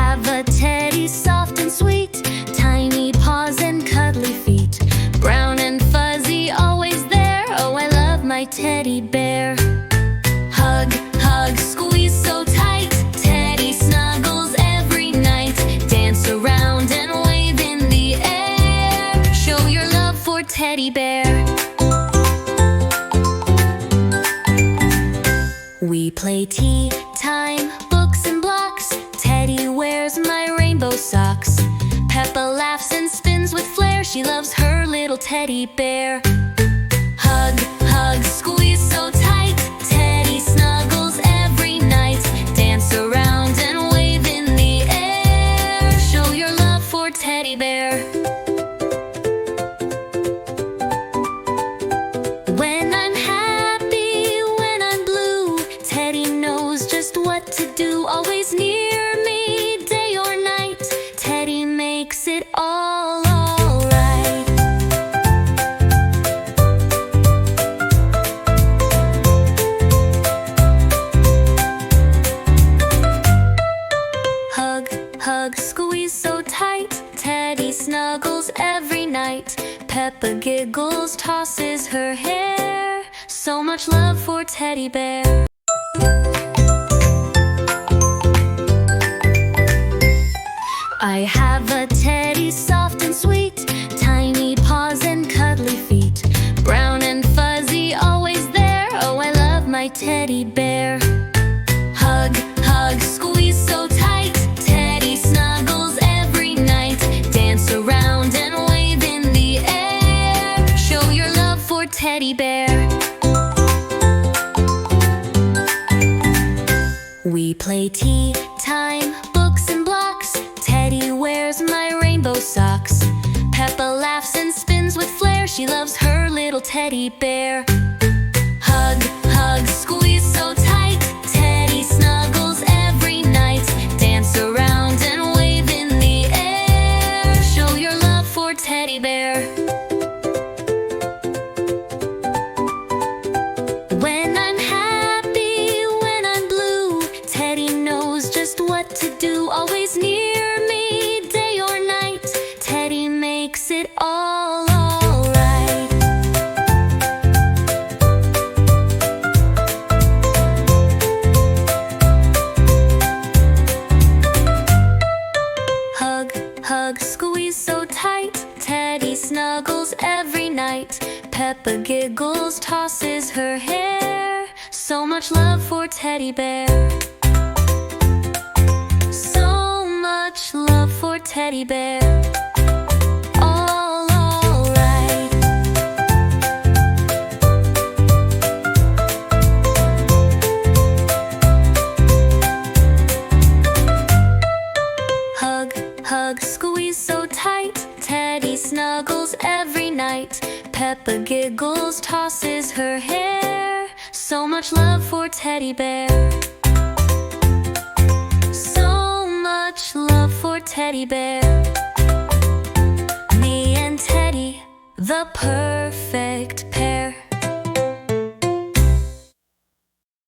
have a teddy, soft and sweet, tiny paws and cuddly feet, brown and fuzzy, always there. Oh, I love my teddy bear. Hug, hug, squeeze so tight, Teddy snuggles every night. Dance around and wave in the air. Show your love for Teddy Bear. We play tea time, books and blocks. Teddy wears my rainbow socks. Peppa laughs and spins with flair. She loves her little teddy bear. Hug, hug, squeeze so tight, Teddy snuggles every night. Dance around and wave in the air. Show your love for Teddy Bear. When I'm happy, when I'm blue, Teddy knows just what to do. Always near me, day or night. Teddy makes it all alright. Hug, hug, squeeze so tight, Teddy snuggles every night. Peppa giggles, tosses her hair. So much love for Teddy Bear. I have a teddy, soft and sweet, tiny paws and cuddly feet, brown and fuzzy, always there. Oh, I love my teddy bear. Hug, hug, squeeze so tight, Teddy snuggles every night. Dance around and wave in the air. Show your love for Teddy Bear. We play tea time, books and blocks. Teddy wears my rainbow socks. Peppa laughs and spins with flair. She loves her little teddy bear. Hug, hug, squeeze so tight, Teddy snuggles every night. Dance around and wave in the air. Show your love for Teddy Bear. When I'm happy, when I'm blue, Teddy knows just what to do. Always near me, day or night. Teddy makes it all alright. Hug, hug, squeeze so tight, Teddy snuggles every night. Peppa giggles, tosses her hair. So much love for Teddy Bear. So much love for Teddy Bear. All alright. Hug, hug, squeeze so tight, Teddy snuggles every night. Peppa giggles, tosses her hair. So much love for Teddy Bear. So much love for Teddy Bear. Me and Teddy, the perfect